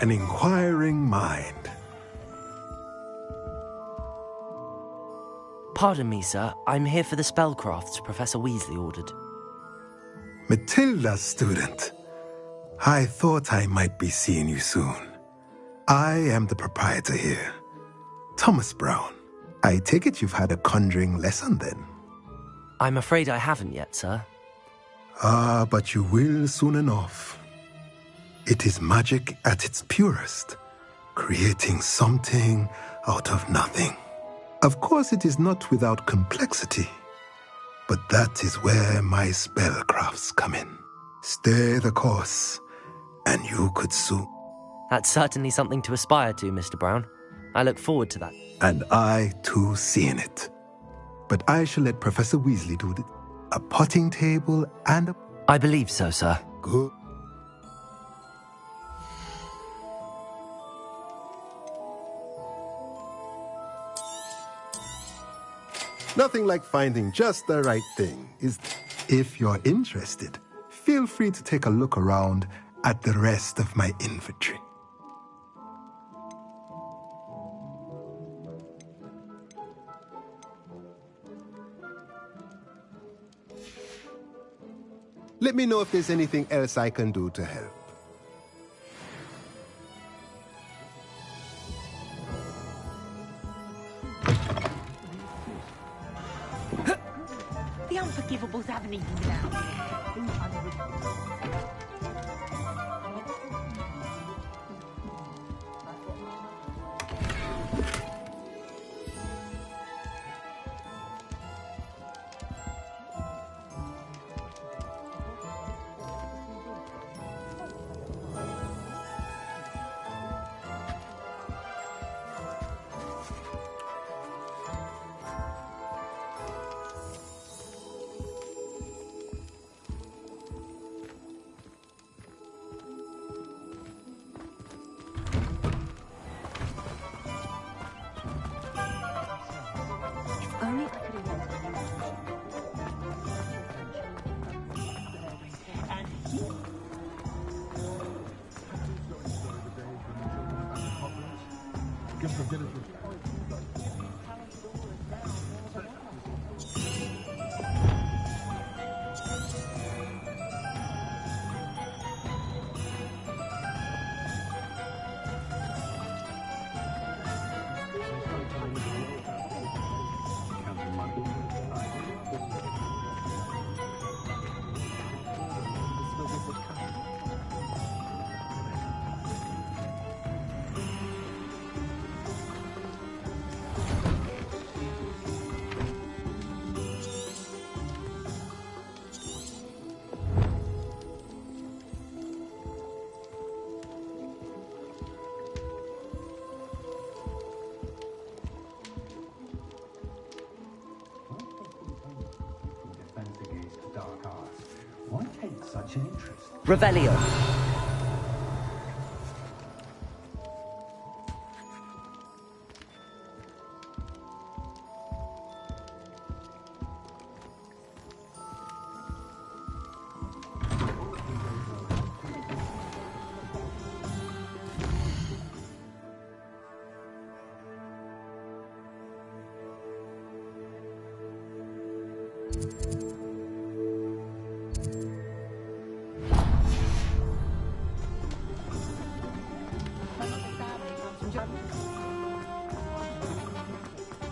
an inquiring mind. Pardon me, sir. I'm here for the spellcrafts Professor Weasley ordered. Matilda's student. I thought I might be seeing you soon. I am the proprietor here, Thomas Brown. I take it you've had a conjuring lesson then? I'm afraid I haven't yet, sir. Ah, but you will soon enough. It is magic at its purest, creating something out of nothing. Of course, it is not without complexity, but that is where my spellcrafts come in. Stay the course, and you could soon... That's certainly something to aspire to, Mr. Brown. I look forward to that. And I, too, seeing it. But I shall let Professor Weasley do it. A potting table and a... I believe so, sir. Good. Nothing like finding just the right thing. If you're interested, feel free to take a look around at the rest of my inventory. Let me know if there's anything else I can do to help. The unforgivables haven't even been out yet. Only I could have and he... Why take such an interest? Revelio.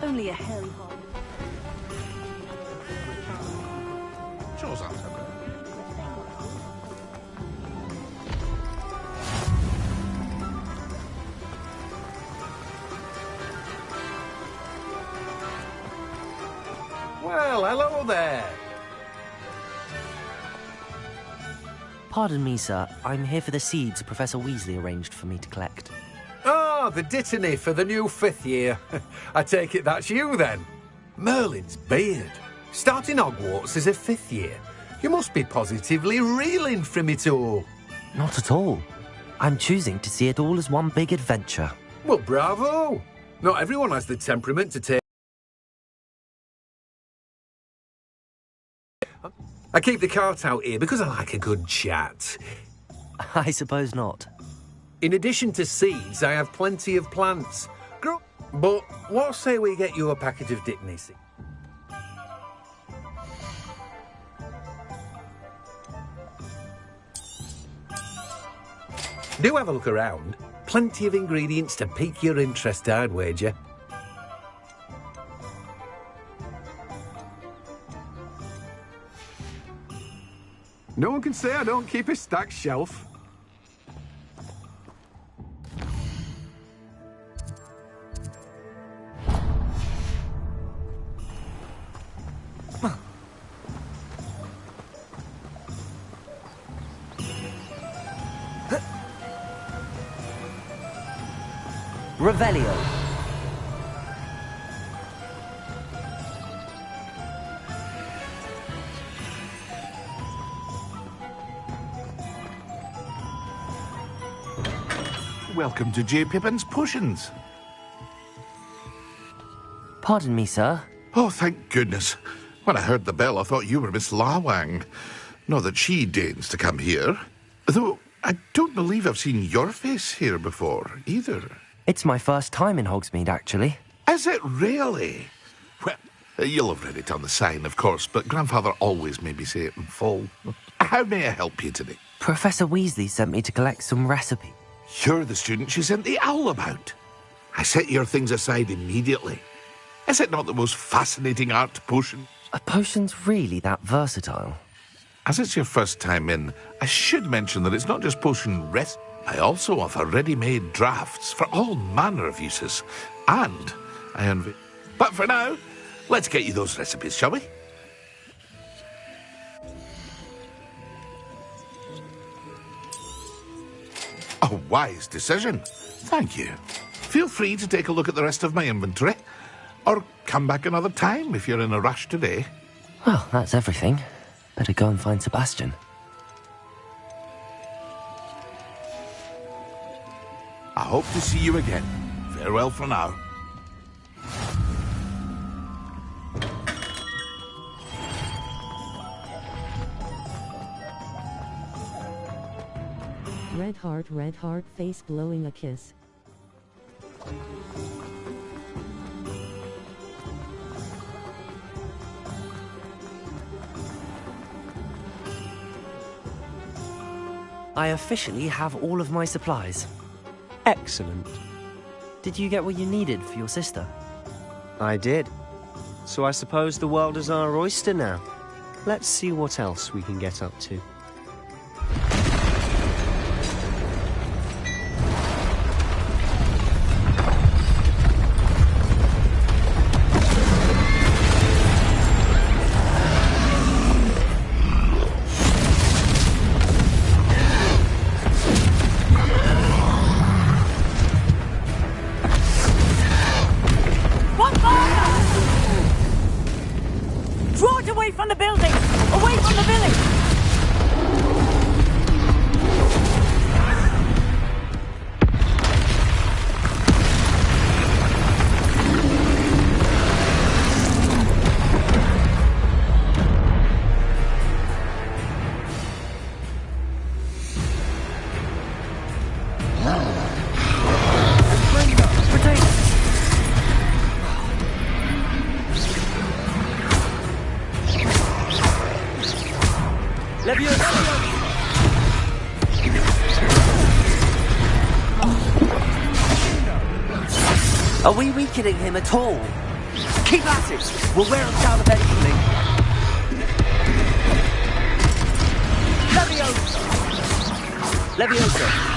Only a hairy hole. Sure sounds okay. Well, hello there. Pardon me, sir. I'm here for the seeds Professor Weasley arranged for me to collect. Ah, the dittany for the new 5th year. I take it that's you, then. Merlin's beard. Starting Hogwarts as a 5th year. You must be positively reeling from it all. Not at all. I'm choosing to see it all as one big adventure. Well, bravo. Not everyone has the temperament to take... I keep the cart out here because I like a good chat. I suppose not. In addition to seeds, I have plenty of plants. But what say we get you a packet of Dittany seeds? Do have a look around. Plenty of ingredients to pique your interest, I'd wager. No one can say I don't keep a stacked shelf. Revelio. Welcome to J. Pippin's Potions. Pardon me, sir. Oh, thank goodness. When I heard the bell, I thought you were Miss Lawang. Not that she deigns to come here. Though I don't believe I've seen your face here before, either. It's my first time in Hogsmeade, actually. Is it really? Well, you'll have read it on the sign, of course, but Grandfather always made me say it in full. How may I help you today? Professor Weasley sent me to collect some recipes. You're the student she sent the owl about. I set your things aside immediately. Is it not the most fascinating art potion? Are potions really that versatile? As it's your first time in, I should mention that it's not just potion rest. I also offer ready-made drafts for all manner of uses. And I envy... But for now, let's get you those recipes, shall we? A wise decision. Thank you. Feel free to take a look at the rest of my inventory. Or come back another time if you're in a rush today. Well, that's everything. Better go and find Sebastian. I hope to see you again. Farewell for now. Red heart, face blowing a kiss. I officially have all of my supplies. Excellent. Did you get what you needed for your sister? I did. So I suppose the world is our oyster now. Let's see what else we can get up to. Are we weakening him at all? Keep at it! We'll wear him down eventually. Leviosa! Leviosa!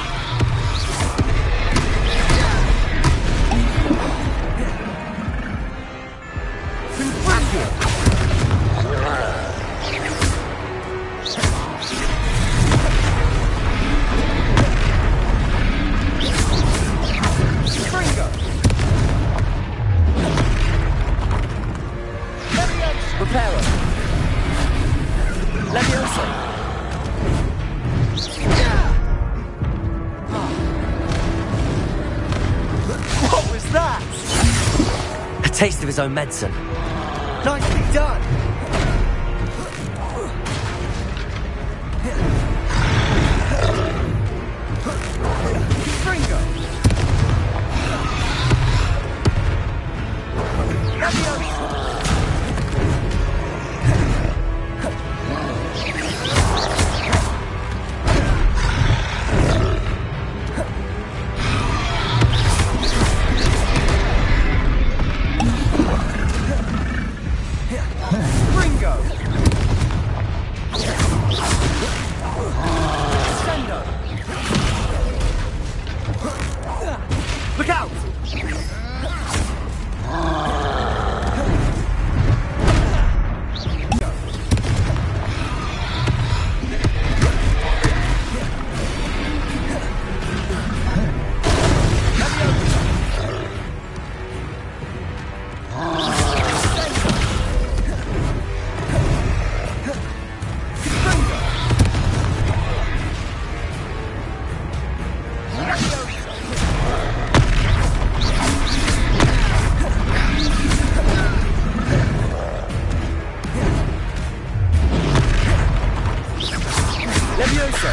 Taste of his own medicine. Nicely done! Levioso!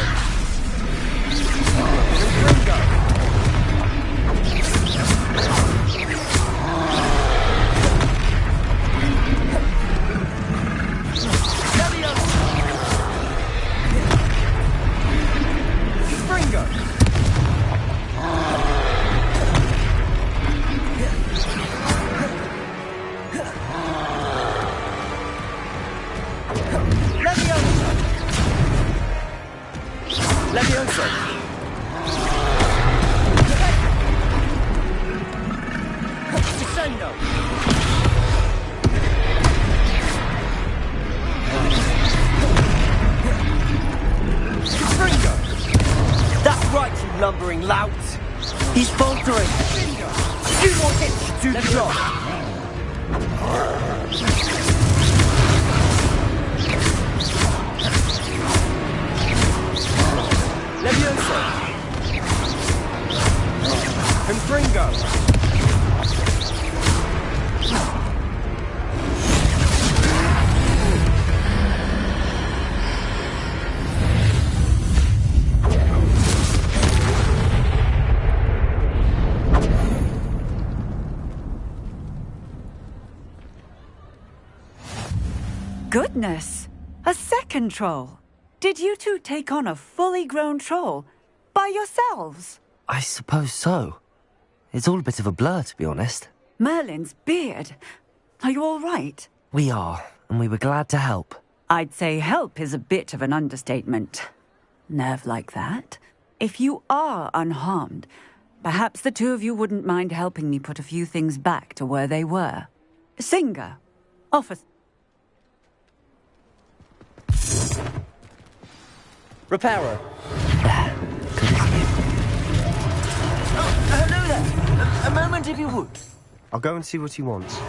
Levioso! Descendo! Springo! That's right, you lumbering lout! He's faltering! Two more hits, two shots! Levioso! Confringo! Goodness! A second troll! Did you two take on a fully grown troll? By yourselves? I suppose so. It's all a bit of a blur, to be honest. Merlin's beard. Are you all right? We are, and we were glad to help. I'd say help is a bit of an understatement. Nerve like that. If you are unharmed, perhaps the two of you wouldn't mind helping me put a few things back to where they were. Singer, offer... Reparo! Hello there! A moment if you would. I'll go and see what he wants.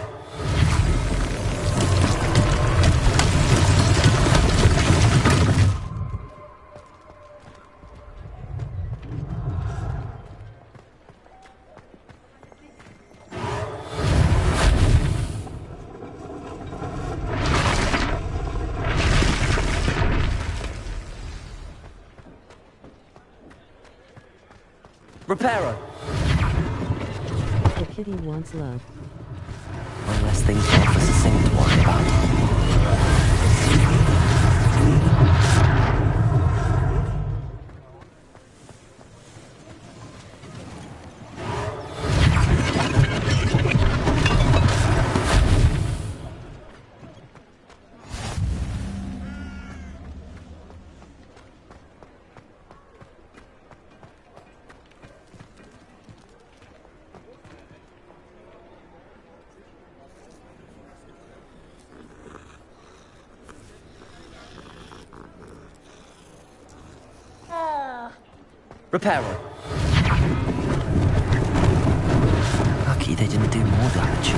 Reparo! The kitty wants love. One less thing for Officer Singh to worry about. Reparo! Lucky they didn't do more damage.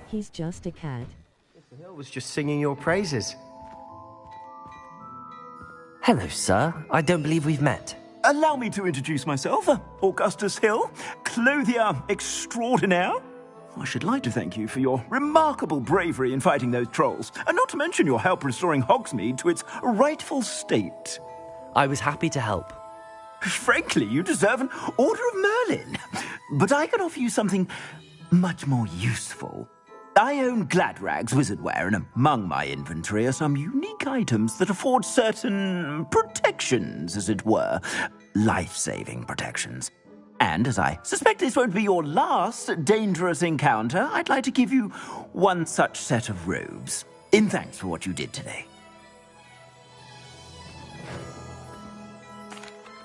He's just a cat. Mr. Hill was just singing your praises. Hello, sir. I don't believe we've met. Allow me to introduce myself, Augustus Hill, clothier extraordinaire. I should like to thank you for your remarkable bravery in fighting those trolls, and not to mention your help restoring Hogsmeade to its rightful state. I was happy to help. Frankly, you deserve an Order of Merlin. But I can offer you something much more useful. I own Gladrag's wizardware, and among my inventory are some unique items that afford certain protections, as it were. Life-saving protections. And as I suspect this won't be your last dangerous encounter, I'd like to give you one such set of robes, in thanks for what you did today.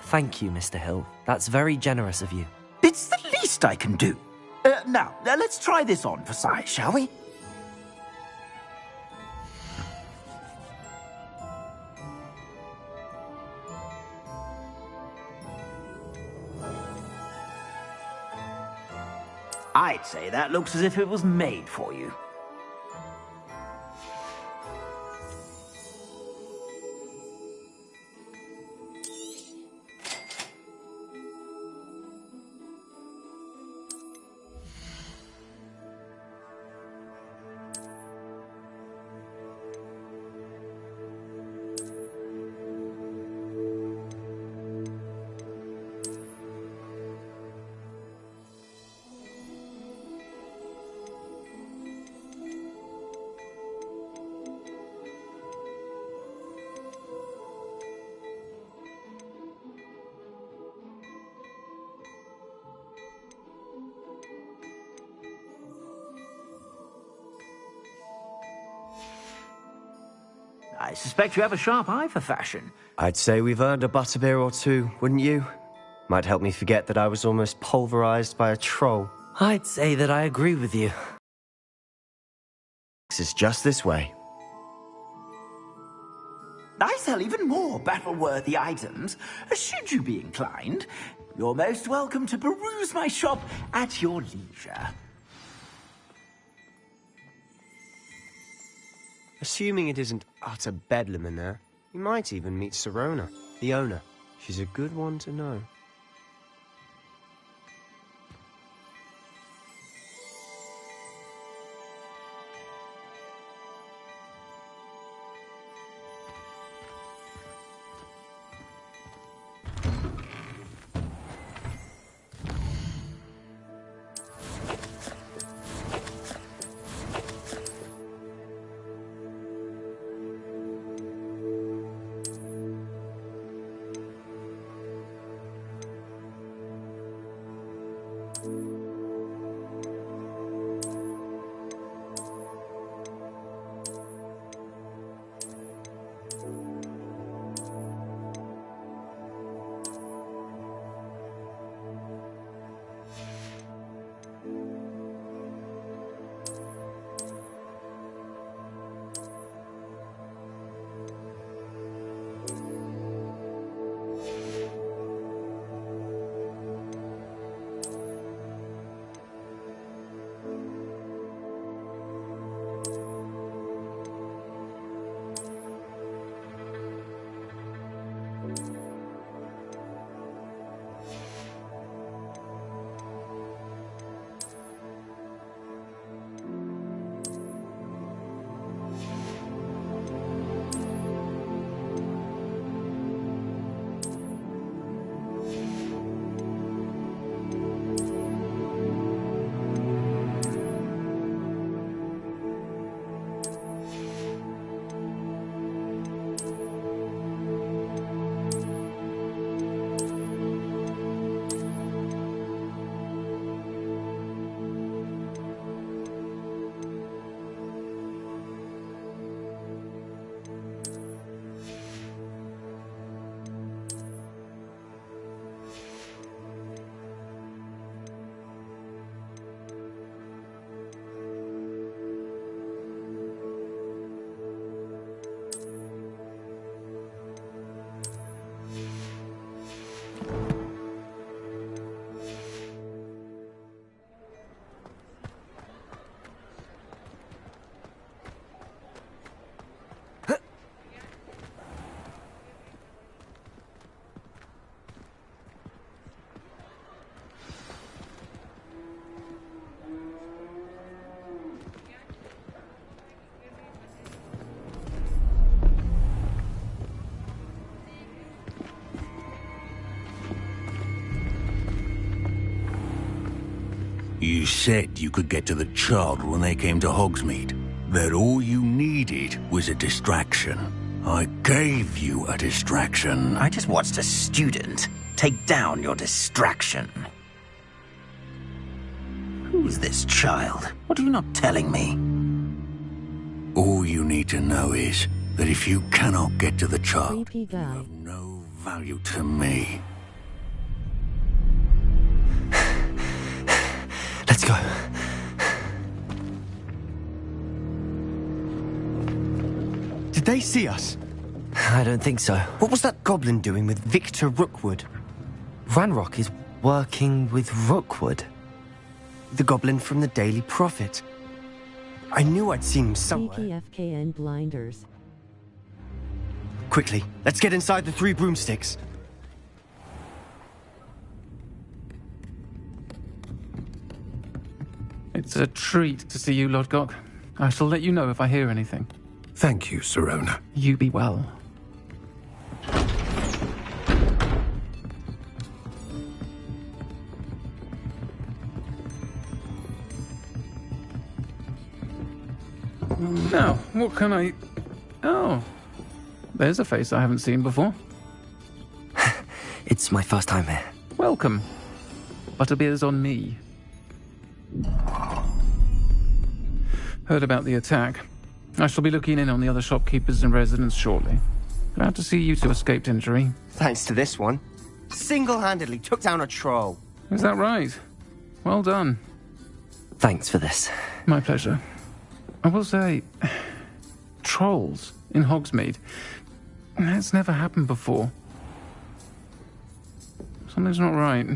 Thank you, Mr. Hill. That's very generous of you. It's the least I can do. Now, let's try this on for size, shall we? I'd say that looks as if it was made for you. I suspect you have a sharp eye for fashion. I'd say we've earned a butterbeer or two, wouldn't you? Might help me forget that I was almost pulverized by a troll. I'd say that I agree with you. It's just this way. I sell even more battle-worthy items, should you be inclined. You're most welcome to peruse my shop at your leisure. Assuming it isn't utter bedlam in there, you might even meet Sirona, the owner. She's a good one to know. You said you could get to the child when they came to Hogsmeade. That all you needed was a distraction. I gave you a distraction. I just watched a student take down your distraction. Who's this child? What are you not telling me? All you need to know is that if you cannot get to the child, Creepy guy. you have no value to me. Let's go. Did they see us? I don't think so. What was that goblin doing with Victor Rookwood? Ranrock is working with Rookwood. The goblin from the Daily Prophet. I knew I'd seen him somewhere. Cheeky FKN blinders. Quickly, let's get inside the 3 broomsticks. It's a treat to see you, Lodgok. I shall let you know if I hear anything. Thank you, Sirona. You be well. Now, what can I... Oh, there's a face I haven't seen before. It's my first time here. Welcome. Butterbeer's on me. Heard about the attack. I shall be looking in on the other shopkeepers and residents shortly. Glad to see you two escaped injury. Thanks to this one. Single-handedly took down a troll. Is that right? Well done. Thanks for this. My pleasure. I will say, trolls in Hogsmeade. That's never happened before. Something's not right.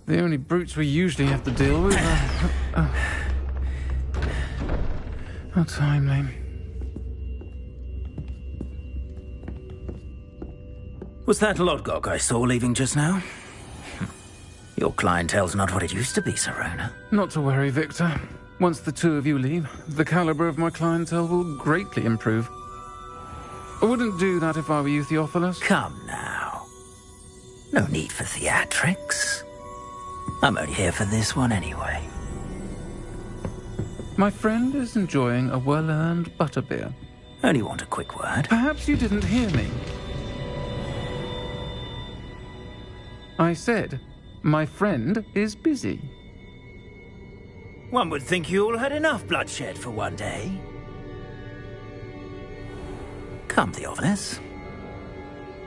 The only brutes we usually have to deal with are... How timely. Was that Lodgok I saw leaving just now? Your clientele's not what it used to be, Sirona. Not to worry, Victor. Once the two of you leave, the caliber of my clientele will greatly improve. I wouldn't do that if I were you, Theophilus. Come now. No need for theatrics. I'm only here for this one anyway. My friend is enjoying a well-earned butterbeer. Only want a quick word. Perhaps you didn't hear me. I said, my friend is busy. One would think you all had enough bloodshed for one day. Come, Theophilus.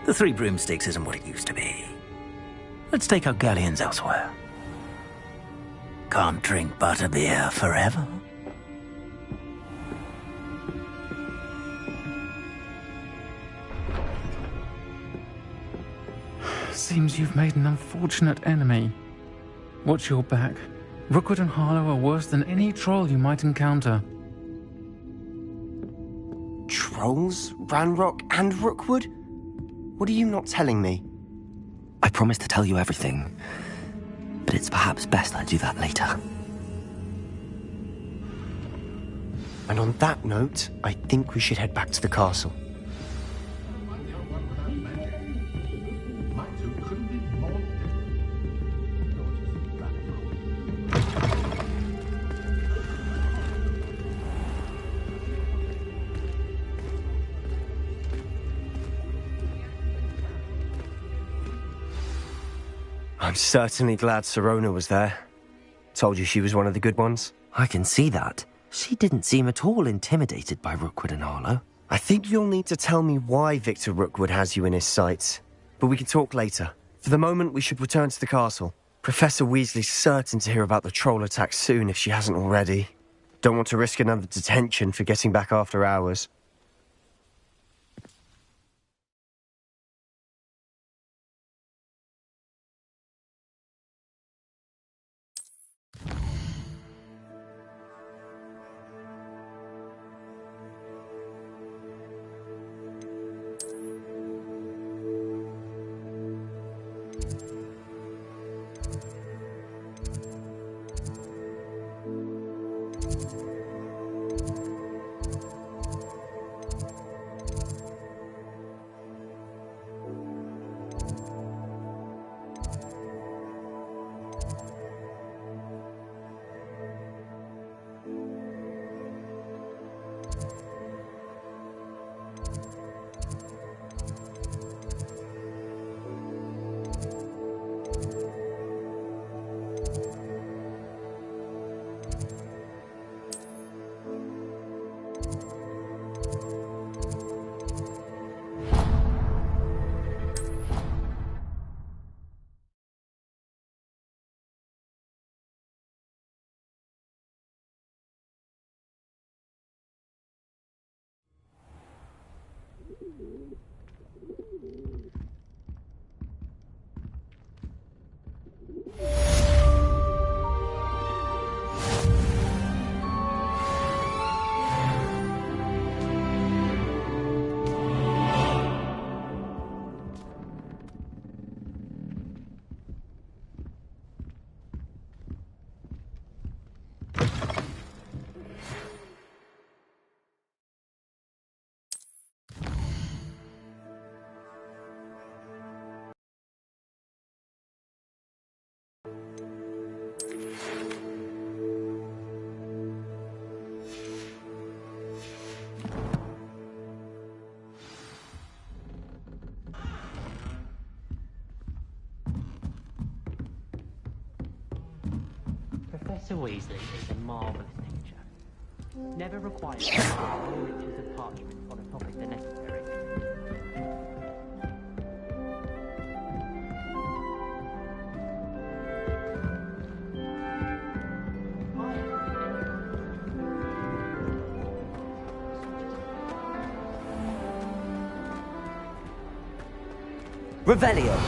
The Three Broomsticks isn't what it used to be. Let's take our galleons elsewhere. Can't drink butterbeer forever. Seems you've made an unfortunate enemy. Watch your back. Rookwood and Harlow are worse than any troll you might encounter. Trolls? Ranrock and Rookwood? What are you not telling me? I promised to tell you everything, but it's perhaps best I do that later. And on that note, I think we should head back to the castle. I'm certainly glad Sirona was there. Told you she was one of the good ones. I can see that. She didn't seem at all intimidated by Rookwood and Harlow. I think you'll need to tell me why Victor Rookwood has you in his sights. But we can talk later. For the moment, we should return to the castle. Professor Weasley's certain to hear about the troll attack soon if she hasn't already. Don't want to risk another detention for getting back after hours. Professor Weasley is a marvellous teacher. Never required more inches of parchment on a topic than necessary. Revelio.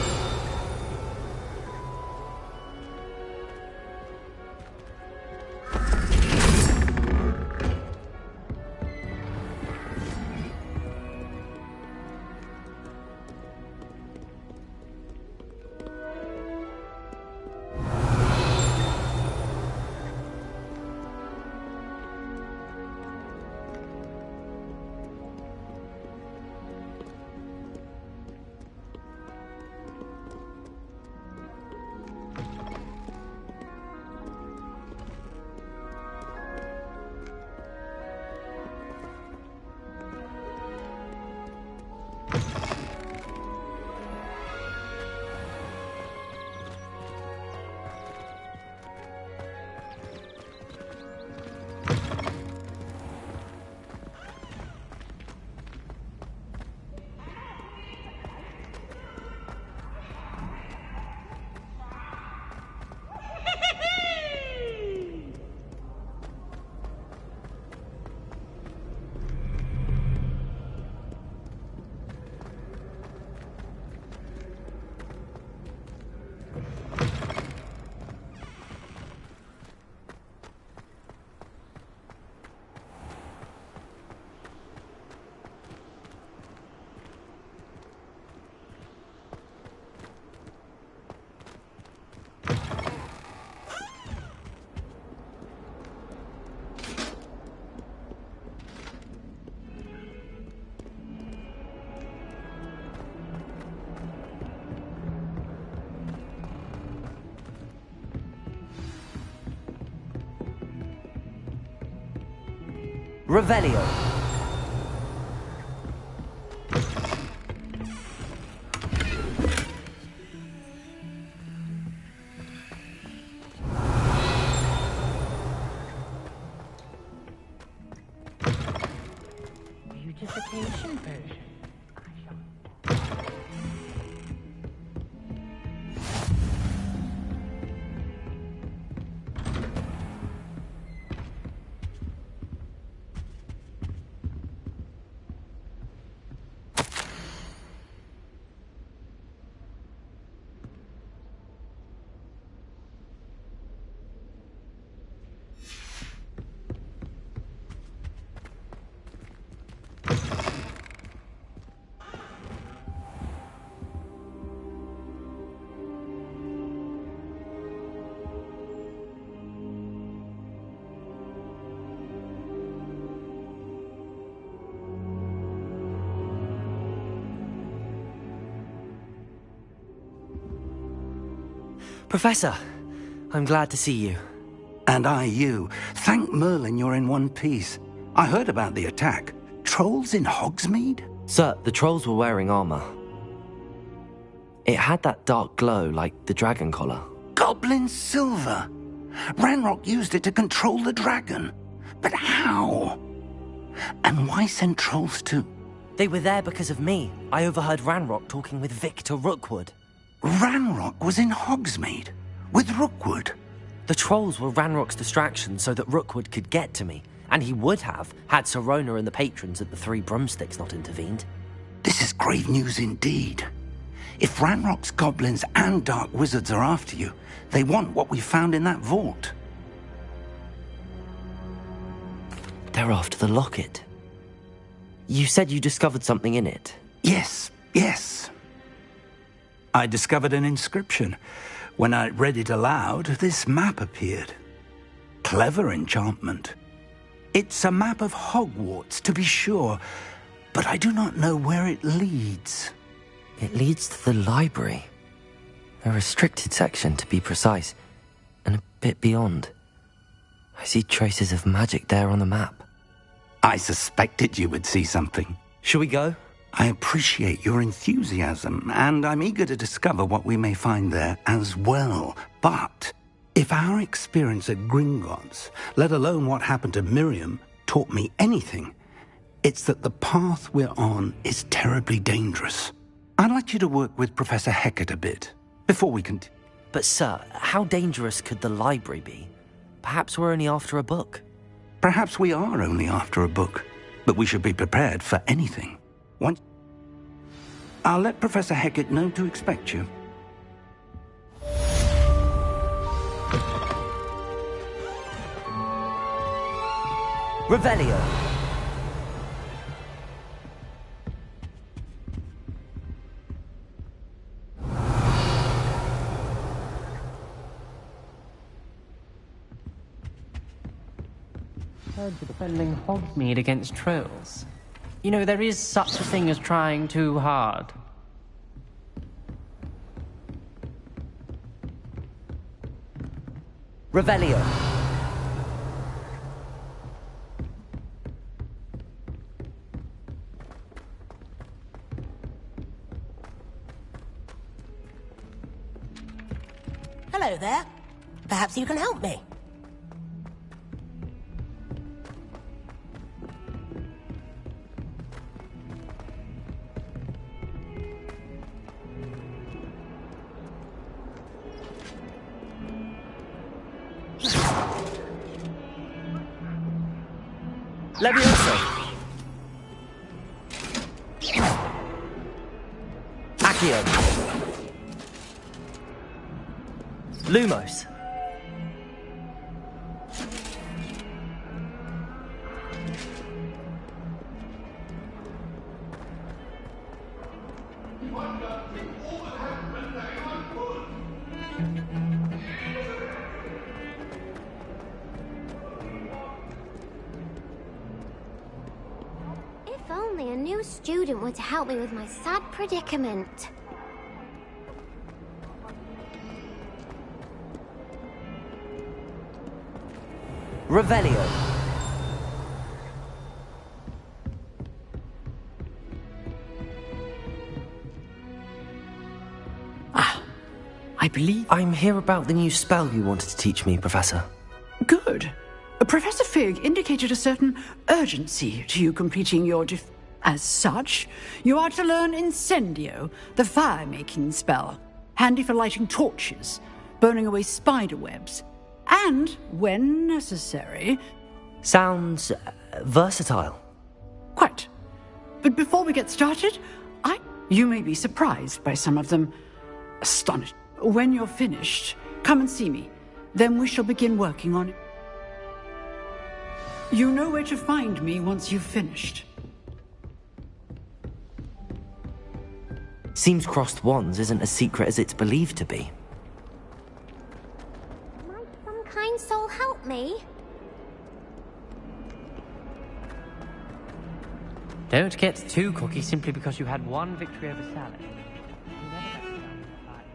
Revelio. Beautification potion. Professor, I'm glad to see you. And I you. Thank Merlin you're in one piece. I heard about the attack. Trolls in Hogsmeade? Sir, the trolls were wearing armor. It had that dark glow like the dragon collar. Goblin silver! Ranrock used it to control the dragon. But how? And why send trolls too? They were there because of me. I overheard Ranrock talking with Victor Rookwood. Ranrock was in Hogsmeade? With Rookwood? The trolls were Ranrock's distraction so that Rookwood could get to me. And he would have, had Sirona and the patrons at the Three Broomsticks not intervened. This is grave news indeed. If Ranrock's goblins and dark wizards are after you, they want what we found in that vault. They're after the locket. You said you discovered something in it. Yes. I discovered an inscription. When I read it aloud, this map appeared. Clever enchantment. It's a map of Hogwarts, to be sure, but I do not know where it leads. It leads to the library. A restricted section, to be precise, and a bit beyond. I see traces of magic there on the map. I suspected you would see something. Shall we go? I appreciate your enthusiasm, and I'm eager to discover what we may find there as well. But if our experience at Gringotts, let alone what happened to Miriam, taught me anything, it's that the path we're on is terribly dangerous. I'd like you to work with Professor Hecat a bit, before we can... But sir, how dangerous could the library be? Perhaps we're only after a book. Perhaps we are only after a book, but we should be prepared for anything. Once... I'll let Professor Hecat know to expect you. Revelio. Heard you're defending Hogsmeade against trolls. You know, there is such a thing as trying too hard. Revelio. Hello there. Perhaps you can help me. Levioso. Accio. Lumos. If only a new student were to help me with my sad predicament. Revelio. I believe... I'm here about the new spell you wanted to teach me, Professor. Good. Professor Fig indicated a certain urgency to you completing your As such, you are to learn Incendio, the fire-making spell, handy for lighting torches, burning away spider webs, and, when necessary... Sounds versatile. Quite. But before we get started, You may be surprised by some of them. Astonished. When you're finished, come and see me. Then we shall begin working on it. You know where to find me once you've finished. Seems crossed wands isn't as secret as it's believed to be. Might some kind soul help me? Don't get too cocky simply because you had one victory over Salad. You never let me down.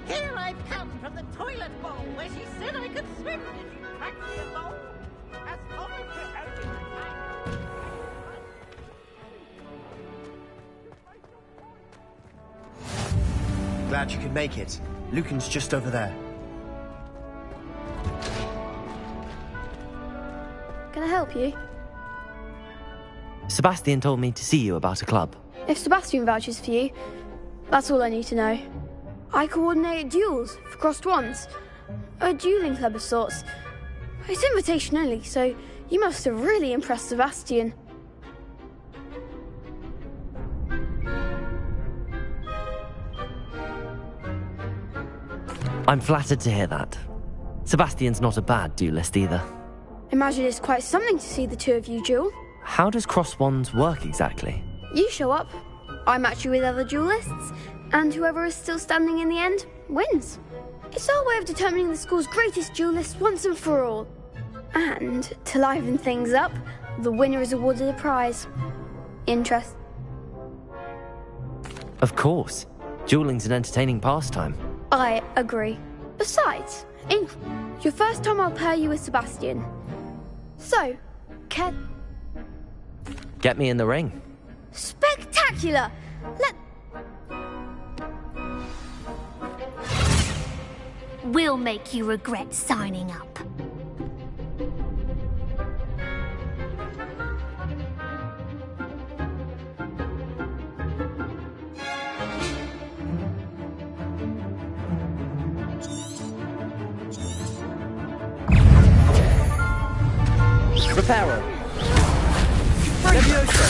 Here I've come from the toilet bowl where she said I could swim. Did you crack me a bowl? As promised to Glad you could make it. Lucan's just over there. Can I help you? Sebastian told me to see you about a club. If Sebastian vouches for you, that's all I need to know. I coordinate duels for crossed wands. A dueling club of sorts. It's invitation only, so you must have really impressed Sebastian. I'm flattered to hear that. Sebastian's not a bad duelist either. Imagine it's quite something to see the two of you duel. How does cross wands work exactly? You show up, I match you with other duelists, and whoever is still standing in the end wins. It's our way of determining the school's greatest duelist once and for all. And to liven things up, the winner is awarded a prize. Interest? Of course. Dueling's an entertaining pastime. I agree. Besides, in your first time I'll pair you with Sebastian. So, Get me in the ring. Spectacular! We'll make you regret signing up. Reparo. Levioso.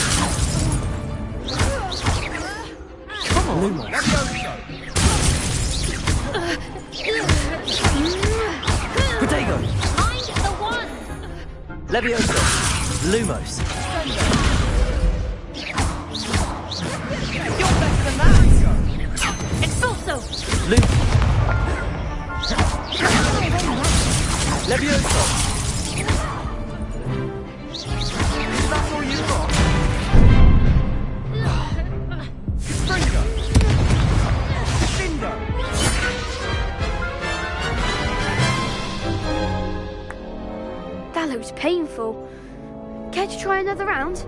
Come on. Protego. Find the one. Levioso. Lumos. You're better than that. Expulso. Levioso. That's all you got? Springer. Cinder. That looks painful. Care to try another round?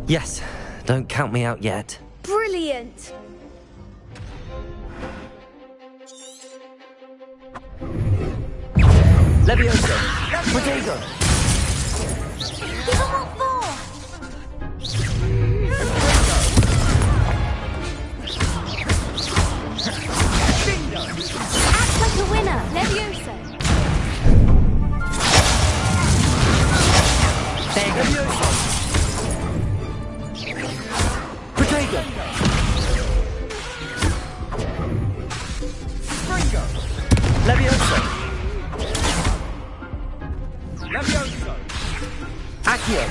Yes. Don't count me out yet. Brilliant! Levioso. Protego. Give them all four. Act like a winner. Levioso. Levioso. Protego. Springer. Levioso. Levioso. Accio.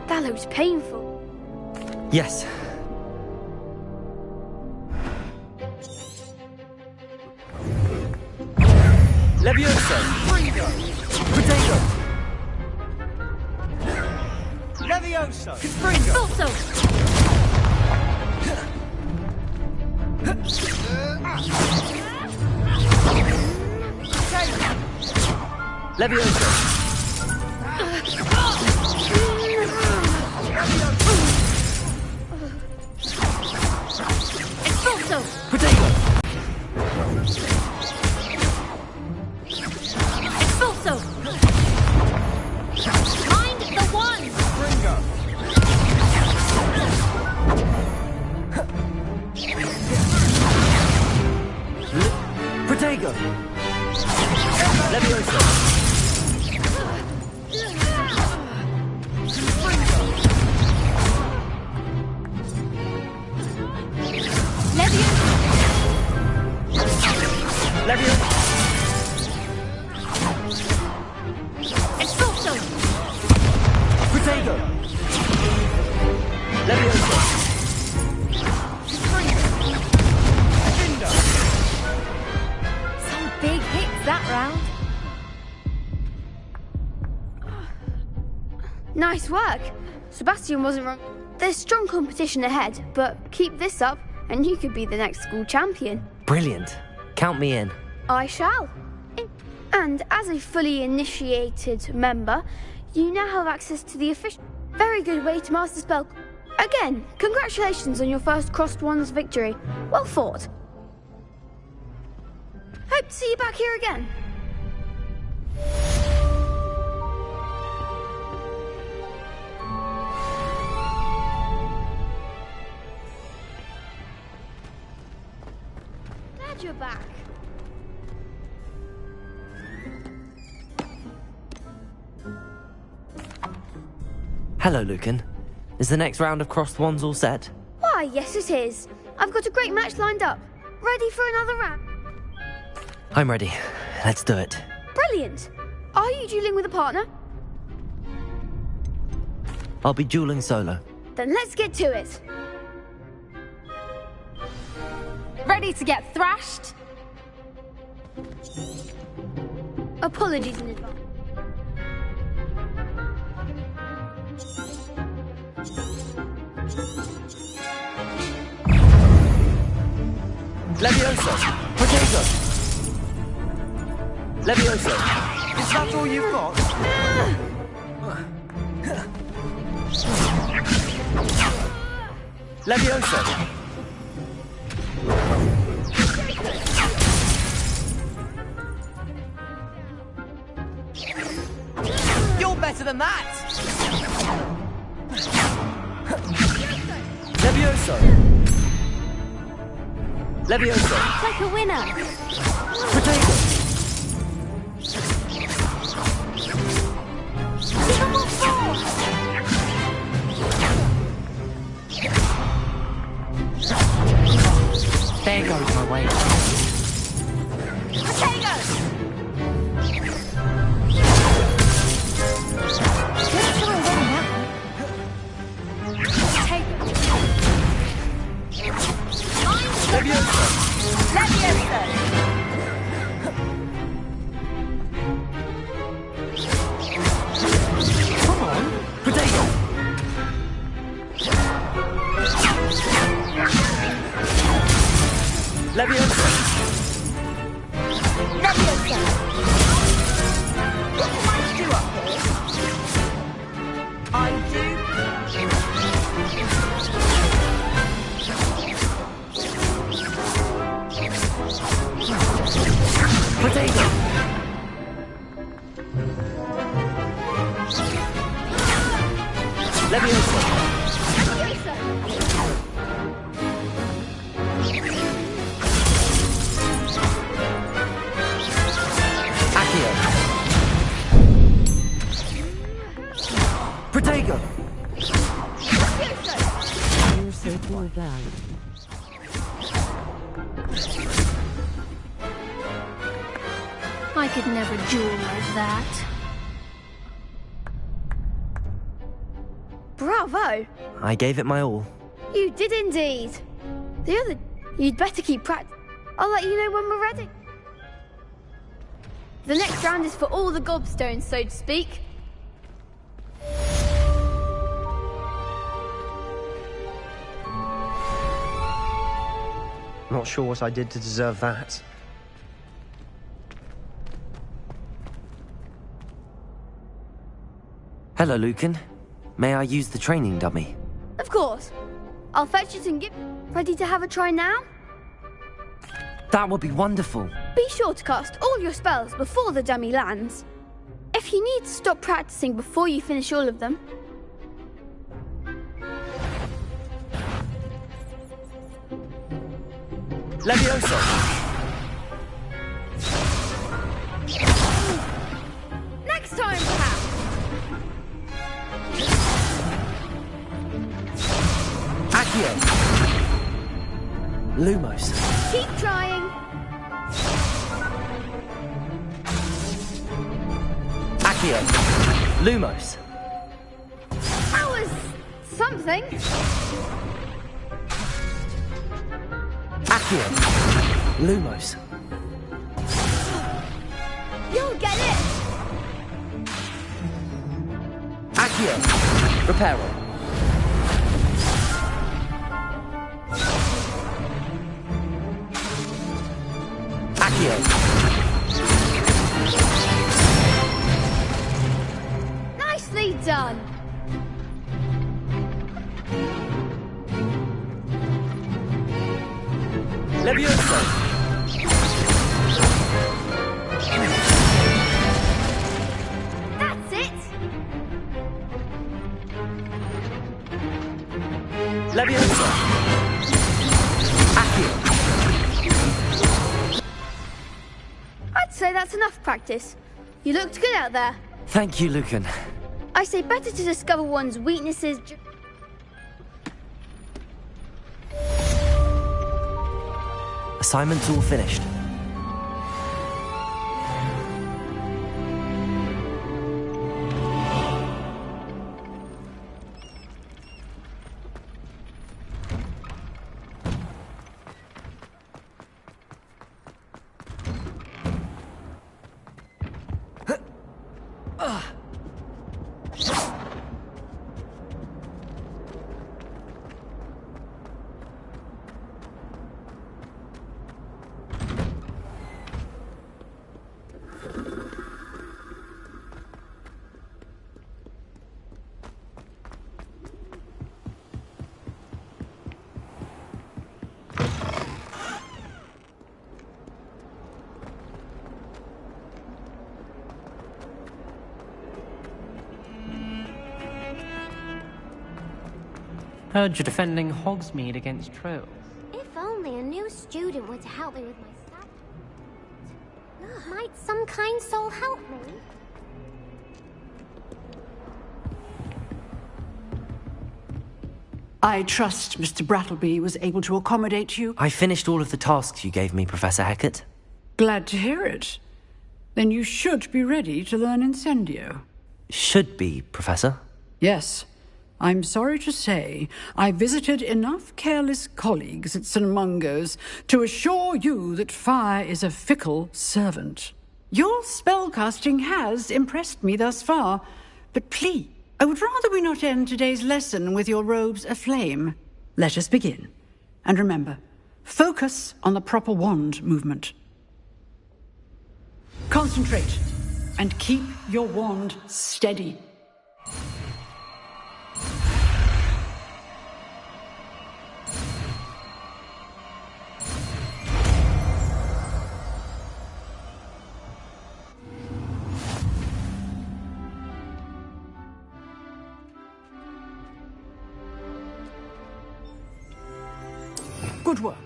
That looks painful. Yes. Levioso. Protego. Levioso. Springer. Also. Levioso. Expulso. Protego. Expulso. Find the one. Springer. Protego. Levioso. Levioso. Expulso. Protego. Levioso. Some big hits that round. Nice work. Sebastian wasn't wrong. There's strong competition ahead, but keep this up and you could be the next school champion. Brilliant. Count me in. I shall. And as a fully initiated member, you now have access to the official... Very good way to master spell. Again, congratulations on your first Crossed Wands victory. Well fought. Hope to see you back here again. Glad you're back. Hello, Lucan. Is the next round of Crossed Wands all set? Why, yes it is. I've got a great match lined up. Ready for another round? I'm ready. Let's do it. Brilliant. Are you dueling with a partner? I'll be dueling solo. Then let's get to it. Ready to get thrashed? Apologies in advance. Levioso! Potato! Levioso! Is that all you've got? Levioso! You're better than that! Levioso! Levioso! Like a winner. Potato! Even more force. There goes my way. Potato. Let's try one now. Levioso! Come on! Potato! Levioso! What am I to do up here? I do. Potato! Levioso! Accio! Potato! You're so cool, guy. I could never duel like that. Bravo! I gave it my all. You did indeed. The other... You'd better keep practice. I'll let you know when we're ready. The next round is for all the gobstones, so to speak. Not sure what I did to deserve that. Hello, Lucan. May I use the training dummy? Of course. I'll fetch it and get ready to have a try now. That would be wonderful. Be sure to cast all your spells before the dummy lands. If you need to stop practicing before you finish all of them, Levioso! next time perhaps. Accio! Lumos! Keep trying. Accio! Lumos! That was something. Accio! Lumos! You'll get it. Accio! Reparo! Accio! Nicely done. Levioso! That's it. Levioso! Accio! I'd say that's enough practice. You looked good out there. Thank you, Lucan. I say better to discover one's weaknesses. Assignment's all finished. Heard you're defending Hogsmeade against trolls. If only a new student were to help me with my sad... Might some kind soul help me? I trust Mr. Brattleby was able to accommodate you. I finished all of the tasks you gave me, Professor Hecat. Glad to hear it. Then you should be ready to learn Incendio. Should be, Professor. Yes. I'm sorry to say, I visited enough careless colleagues at St. Mungo's to assure you that fire is a fickle servant. Your spellcasting has impressed me thus far, but please, I would rather we not end today's lesson with your robes aflame. Let us begin. And remember, focus on the proper wand movement. Concentrate, and keep your wand steady. Good work.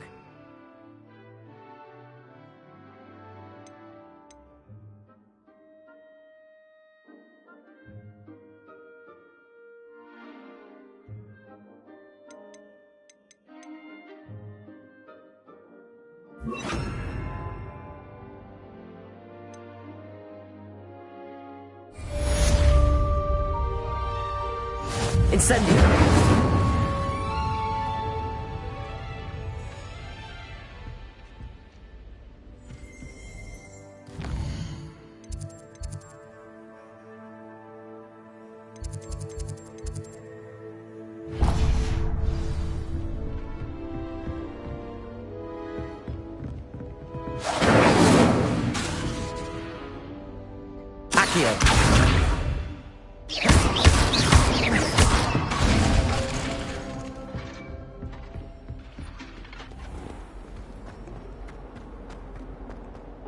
Incendio!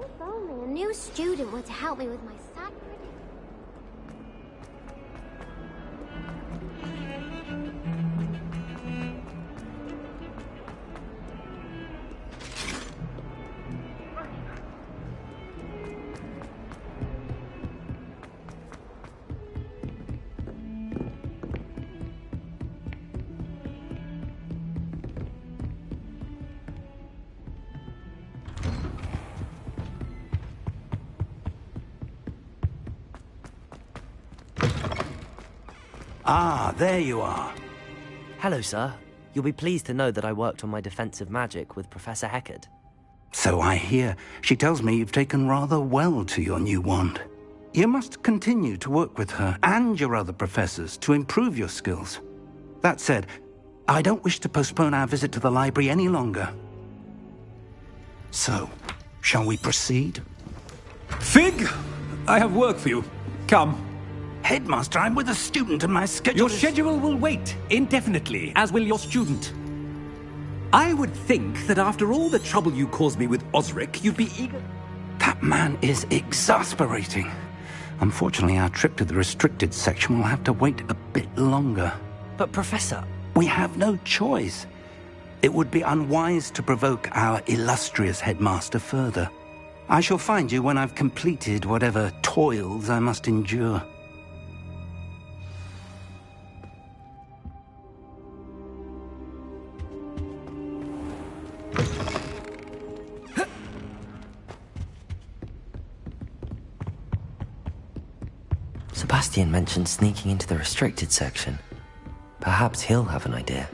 If only a new student were to help me with my sad predicament. Ah, there you are. Hello, sir. You'll be pleased to know that I worked on my defensive magic with Professor Hecat. So I hear. She tells me you've taken rather well to your new wand. You must continue to work with her and your other professors to improve your skills. That said, I don't wish to postpone our visit to the library any longer. So, shall we proceed? Fig! I have work for you. Come. Headmaster, I'm with a student and my schedule Your schedule will wait indefinitely, as will your student. I would think that after all the trouble you caused me with Osric, you'd be eager... That man is exasperating. Unfortunately, our trip to the restricted section will have to wait a bit longer. But, Professor... We have no choice. It would be unwise to provoke our illustrious headmaster further. I shall find you when I've completed whatever toils I must endure. Sebastian mentioned sneaking into the restricted section. Perhaps he'll have an idea.